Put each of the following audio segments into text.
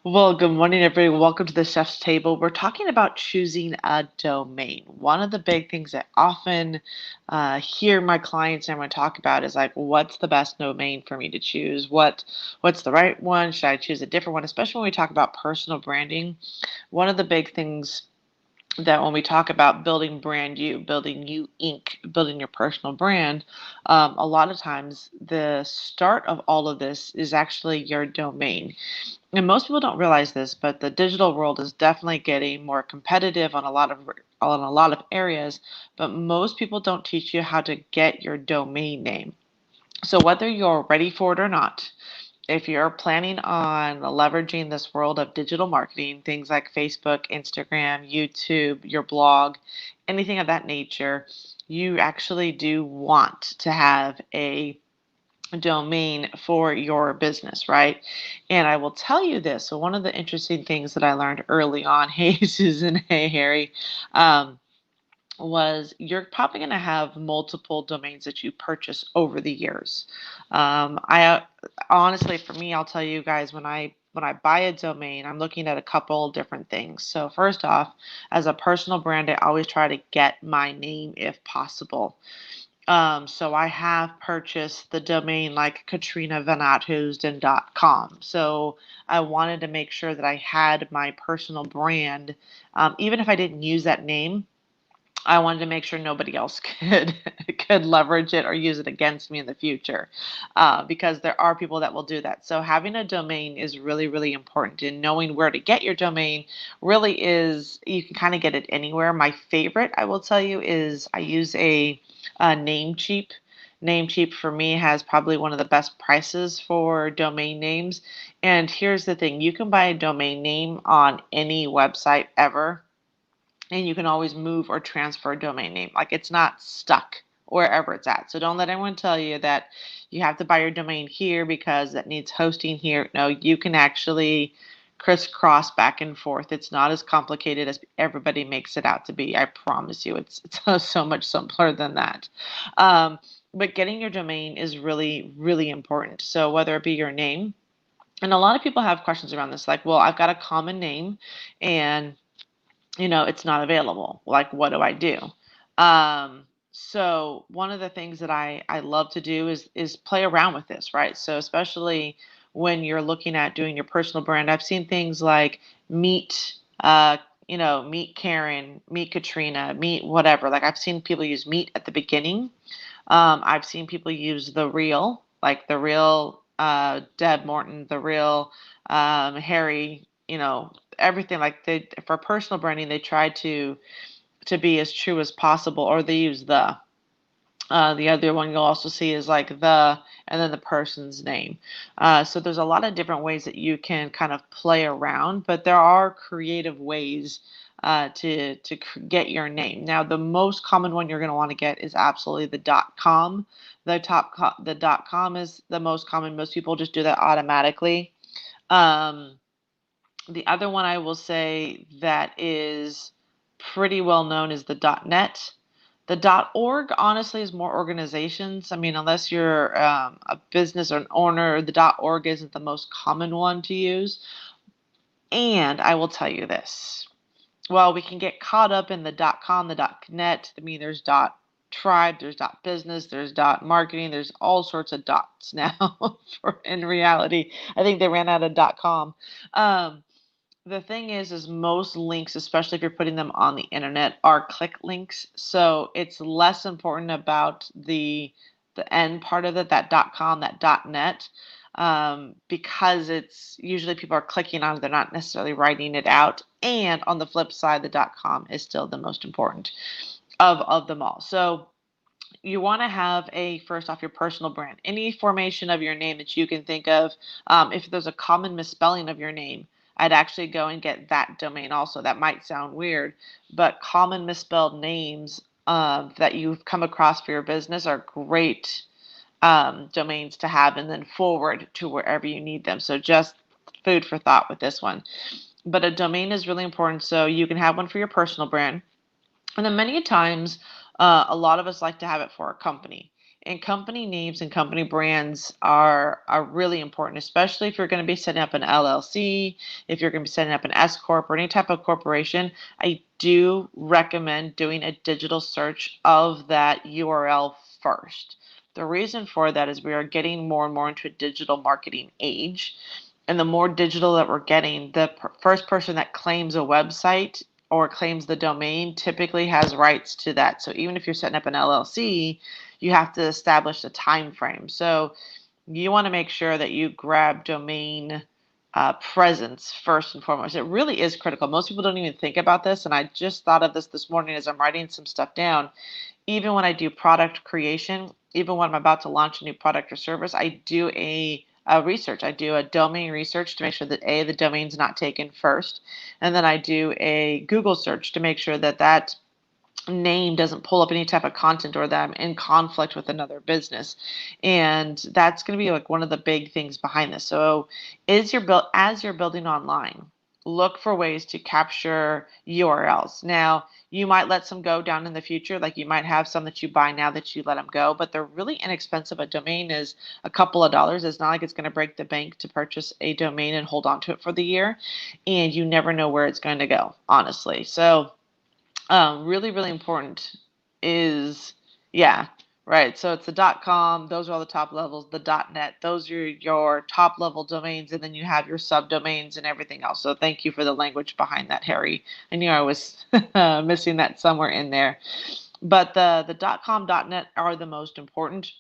Well, good morning, everybody. Welcome to the Chef's Table. We're talking about choosing a domain. One of the big things I often hear my clients and everyone talk about is like, what's the best domain for me to choose? What's the right one? Should I choose a different one? Especially when we talk about personal branding. One of the big things that when we talk about building you Inc., building your personal brand, a lot of times the start of all of this is actually your domain. And most people don't realize this, but the digital world is definitely getting more competitive on a lot of areas, but most people don't teach you how to get your domain name. So whether you're ready for it or not, if you're planning on leveraging this world of digital marketing, things like Facebook, Instagram, YouTube, your blog, anything of that nature, you actually do want to have a domain for your business, right? And I will tell you this. So, one of the interesting things that I learned early on, hey, Susan, hey, Harry, um, was you're probably going to have multiple domains that you purchase over the years. I honestly, for me, I'll tell you guys when I buy a domain, I'm looking at a couple of different things. So first off, as a personal brand, I always try to get my name if possible. So I have purchased the domain like katrinavanathoosden.com. So I wanted to make sure that I had my personal brand. Even if I didn't use that name, I wanted to make sure nobody else could could leverage it or use it against me in the future, because there are people that will do that. So having a domain is really, really important, and knowing where to get your domain really is. You can kind of get it anywhere. My favorite, I will tell you, is I use a Namecheap. Namecheap for me has probably one of the best prices for domain names. And here's the thing: you can buy a domain name on any website ever, and you can always move or transfer a domain name. Like it's not stuck wherever it's at. So don't let anyone tell you that you have to buy your domain here because that needs hosting here. No, you can actually crisscross back and forth. It's not as complicated as everybody makes it out to be. I promise you, it's so much simpler than that. Um, but getting your domain is really, really important. So whether it be your name, and a lot of people have questions around this, like, well, I've got a common name and it's not available. Like, what do I do? So one of the things that I love to do is play around with this, right? So especially when you're looking at doing your personal brand, I've seen things like meet, uh, meet Karen, meet Katrina, meet whatever. Like I've seen people use meet at the beginning. I've seen people use the real, like the real Deb Morton, the real Harry, everything like they for personal branding they try to be as true as possible, or they use the other one you'll also see is like the and then the person's name. So there's a lot of different ways that you can kind of play around, but there are creative ways to get your name. Now, the most common one you're going to want to get is absolutely the .com. The .com is the most common. Most people just do that automatically. Um, the other one I will say that is pretty well known is the .net. The .org honestly is more organizations. I mean, unless you're a business or an owner, the .org isn't the most common one to use. And I will tell you this. Well, we can get caught up in the .com, the .net. I mean, there's .tribe, there's .business, there's .marketing, there's all sorts of dots now. In reality, I think they ran out of .com. Um, the thing is most links, especially if you're putting them on the internet, are click links. So it's less important about the end part of it, that .com, that .net, because it's usually people are clicking on it, they're not necessarily writing it out. And on the flip side, the .com is still the most important of them all. So you want to have first off, your personal brand, any formation of your name that you can think of. If there's a common misspelling of your name, I'd actually go and get that domain also. That might sound weird, but common misspelled names that you've come across for your business are great domains to have and then forward to wherever you need them. So just food for thought with this one. But a domain is really important. So you can have one for your personal brand. And then many times, a lot of us like to have it for a company. and company names and company brands are really important, especially if you're going to be setting up an LLC, if you're going to be setting up an S corp or any type of corporation. I do recommend doing a digital search of that URL first. The reason for that is we are getting more and more into a digital marketing age. And the more digital that we're getting, the first person that claims a website or claims the domain typically has rights to that. So even if you're setting up an LLC, you have to establish a time frame. So you want to make sure that you grab domain presence first and foremost. It really is critical. Most people don't even think about this, and I just thought of this morning as I'm writing some stuff down. Even when I do product creation, even when I'm about to launch a new product or service, I do a research. I do a domain research to make sure that the domain's not taken first, and then I do a Google search to make sure that that name doesn't pull up any type of content or that I'm in conflict with another business. And that's going to be like one of the big things behind this. So as you're building online, look for ways to capture URLs. Now, you might let some go down in the future, like you might have some that you buy now that you let them go, but they're really inexpensive. A domain is a couple of dollars. It's not like it's going to break the bank to purchase a domain and hold on to it for the year, and you never know where it's going to go, honestly. So really, really important is, yeah, right. So it's the .com. Those are all the top levels. The .net. Those are your top level domains, and then you have your subdomains and everything else. So thank you for the language behind that, Harry. I knew I was missing that somewhere in there. But the .com, .net are the most important,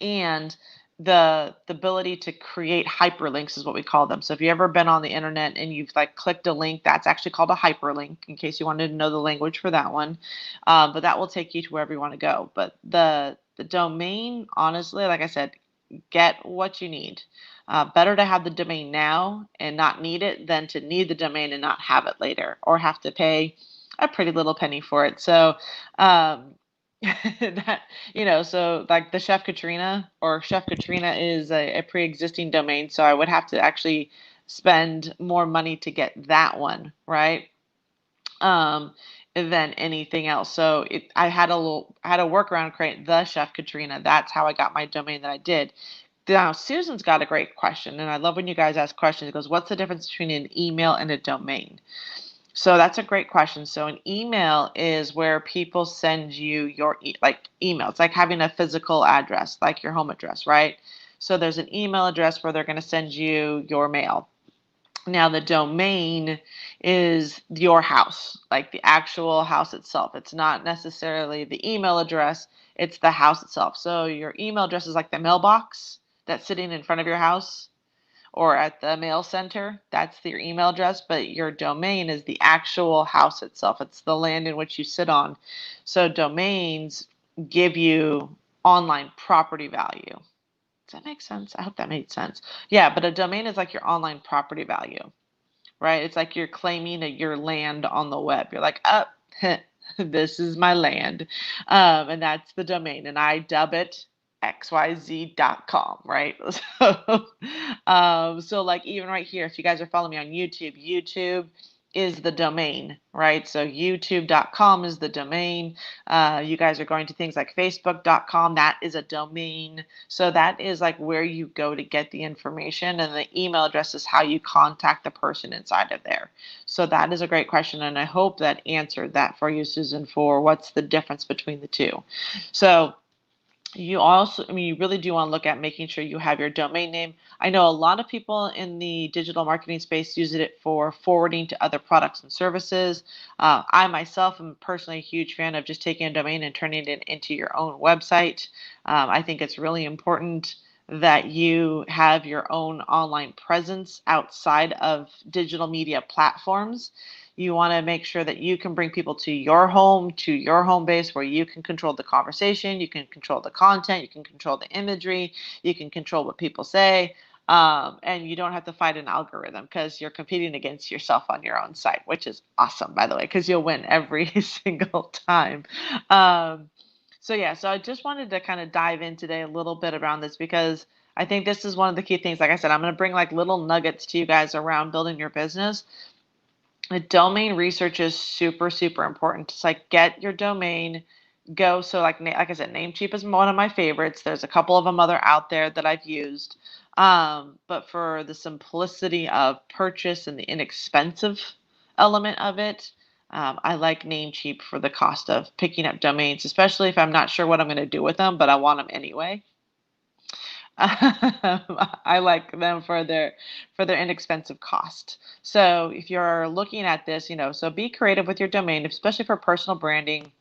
and the ability to create hyperlinks is what we call them. So if you've ever been on the internet and you've like clicked a link, that's actually called a hyperlink, in case you wanted to know the language for that one. But that will take you to wherever you want to go. But the domain, honestly, like I said, get what you need. Better to have the domain now and not need it than to need the domain and not have it later, or have to pay a pretty little penny for it. So um, that, so like the Chef Katrina, or Chef Katrina is a pre-existing domain, so I would have to actually spend more money to get that one, right? Um, than anything else. So I had a workaround, create the Chef Katrina. That's how I got my domain that I did. Now, Susan's got a great question, and I love when you guys ask questions. It goes, what's the difference between an email and a domain? So that's a great question. So an email is where people send you your like email. It's like having a physical address, like your home address, right? So there's an email address where they're going to send you your mail. Now the domain is your house, like the actual house itself. It's not necessarily the email address, it's the house itself. So your email address is like the mailbox that's sitting in front of your house or at the mail center. That's your email address, but your domain is the actual house itself. It's the land in which you sit on. So domains give you online property value. Does that make sense? I hope that made sense. Yeah, but a domain is like your online property value, right? It's like you're claiming your land on the web. You're like, oh, this is my land. And that's the domain. And I dub it xyz.com, right? So like even right here, if you guys are following me on YouTube, YouTube is the domain, right? So youtube.com is the domain. You guys are going to things like facebook.com. That is a domain. So that is like where you go to get the information, and the email address is how you contact the person inside of there. So that is a great question, and I hope that answered that for you, Susan, for what's the difference between the two. So you also, you really do want to look at making sure you have your domain name. I know a lot of people in the digital marketing space use it for forwarding to other products and services. I myself am personally a huge fan of just taking a domain and turning it into your own website. I think it's really important that you have your own online presence outside of digital media platforms. You want to make sure that you can bring people to your home base, where you can control the conversation, you can control the content, you can control the imagery, you can control what people say, and you don't have to fight an algorithm, because you're competing against yourself on your own site, which is awesome, by the way, because you'll win every single time. So yeah, so I just wanted to kind of dive in today a little bit around this, because I think this is one of the key things. Like I said, I'm going to bring like little nuggets to you guys around building your business. The domain research is super, super important. It's like, get your domain, go. So like I said, Namecheap is one of my favorites. There's a couple of them other out there that I've used. But for the simplicity of purchase and the inexpensive element of it, I like Namecheap for the cost of picking up domains, especially if I'm not sure what I'm going to do with them, but I want them anyway. I like them for their inexpensive cost. So if you're looking at this, so be creative with your domain, especially for personal branding.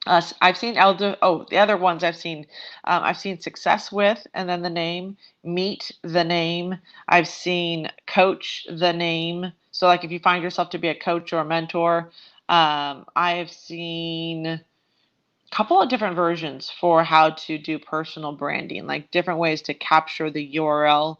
I've seen Elder. Oh, the other ones I've seen success with, and then the name, meet the name. I've seen coach the name. So like if you find yourself to be a coach or a mentor, I have seen couple of different versions for how to do personal branding, like different ways to capture the URL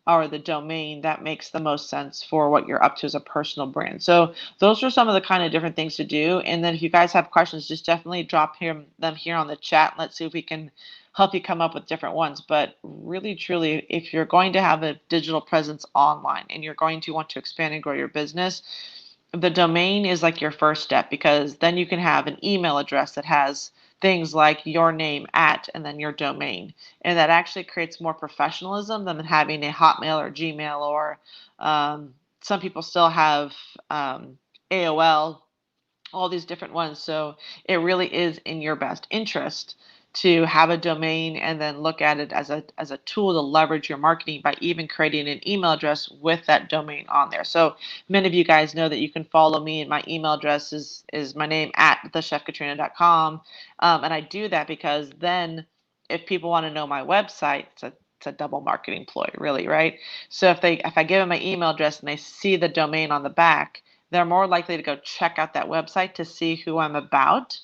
or the domain that makes the most sense for what you're up to as a personal brand. So those are some of the kind of different things to do. And then if you guys have questions, just definitely drop them here on the chat. Let's see if we can help you come up with different ones. But really, truly, if you're going to have a digital presence online and you're going to want to expand and grow your business, the domain is like your first step, because then you can have an email address that has things like your name at and then your domain. And that actually creates more professionalism than having a Hotmail or Gmail or some people still have AOL, all these different ones. So it really is in your best interest to have a domain and then look at it as a tool to leverage your marketing by even creating an email address with that domain on there. So many of you guys know that you can follow me, and my email address is my name at thechefkatrina.com. And I do that because then if people want to know my website, it's a double marketing ploy, really, right? So if I give them my email address and they see the domain on the back, they're more likely to go check out that website to see who I'm about,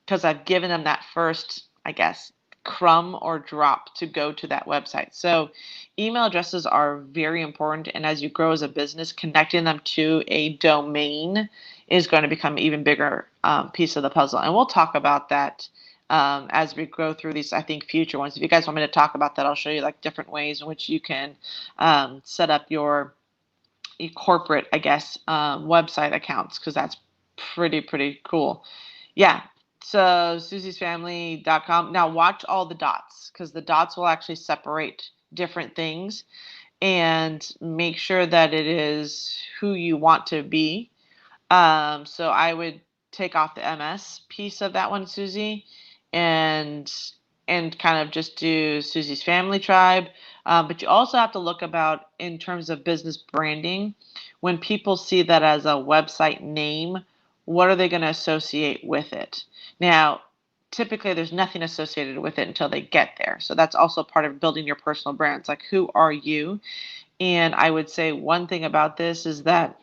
because I've given them that first, I guess, crumb or drop to go to that website. So email addresses are very important. And as you grow as a business, connecting them to a domain is going to become an even bigger piece of the puzzle. And we'll talk about that as we go through these, I think, future ones. If you guys want me to talk about that, I'll show you like different ways in which you can set up your corporate, I guess, website accounts, because that's pretty cool. Yeah. So susiesfamily.com. Now watch all the dots, because the dots will actually separate different things, and make sure that it is who you want to be. So I would take off the MS piece of that one, Susie, and kind of just do Susie's Family Tribe. But you also have to look about in terms of business branding. When people see that as a website name, what are they going to associate with it? Now, typically there's nothing associated with it until they get there. So that's also part of building your personal brand. It's like, who are you? And I would say one thing about this is that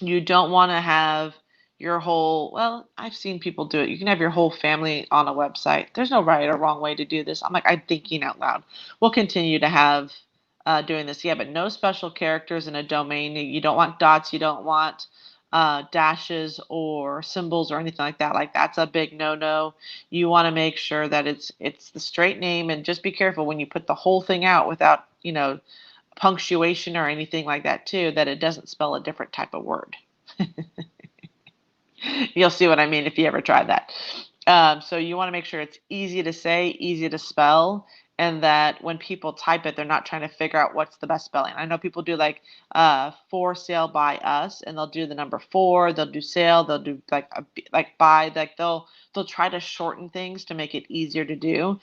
you don't want to have your whole, well, I've seen people do it. You can have your whole family on a website. There's no right or wrong way to do this. I'm thinking out loud. We'll continue to have doing this. Yeah, but no special characters in a domain. You don't want dots. You don't want dashes or symbols or anything like that. Like that's a big no-no. You want to make sure that it's the straight name, and just be careful when you put the whole thing out without, punctuation or anything like that too, that it doesn't spell a different type of word. You'll see what I mean if you ever try that. So you want to make sure it's easy to say, easy to spell, and that when people type it, they're not trying to figure out what's the best spelling. I know people do like for sale by us, and they'll do the number 4, they'll do sale, they'll do like buy, like they'll try to shorten things to make it easier to do.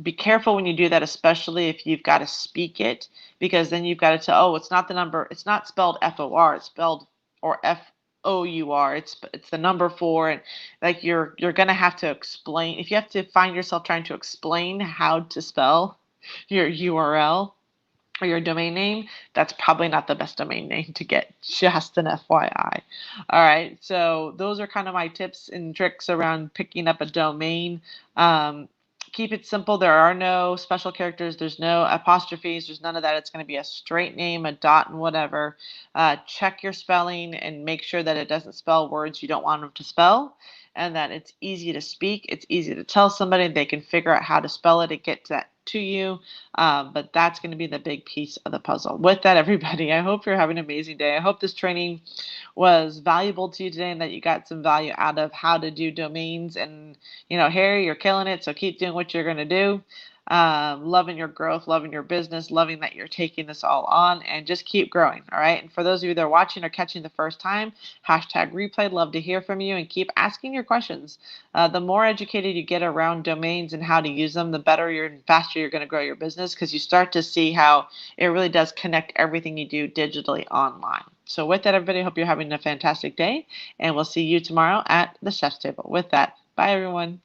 Be careful when you do that, especially if you've got to speak it, because then you've got to tell, oh, it's not the number, it's not spelled FOR, it's spelled, or FOUR, it's the number 4, and like you're going to have to explain. If you have to find yourself trying to explain how to spell your URL or your domain name, that's probably not the best domain name to get, just an FYI. All right, so those are kind of my tips and tricks around picking up a domain. Keep it simple. There are no special characters. There's no apostrophes. There's none of that. It's going to be a straight name, a dot, and whatever. Check your spelling and make sure that it doesn't spell words you don't want them to spell, and that it's easy to speak. It's easy to tell somebody. They can figure out how to spell it and get to you. But that's going to be the big piece of the puzzle. With that, everybody, I hope you're having an amazing day. I hope this training was valuable to you today and that you got some value out of how to do domains. And, Harry, you're killing it. So keep doing what you're going to do. Loving your growth, loving your business, loving that you're taking this all on, and just keep growing. All right. And for those of you that are watching or catching the first time, #replay. Love to hear from you and keep asking your questions. The more educated you get around domains and how to use them, the better and faster you're going to grow your business, because you start to see how it really does connect everything you do digitally online. So with that, everybody, I hope you're having a fantastic day, and we'll see you tomorrow at the chef's table. With that, bye, everyone.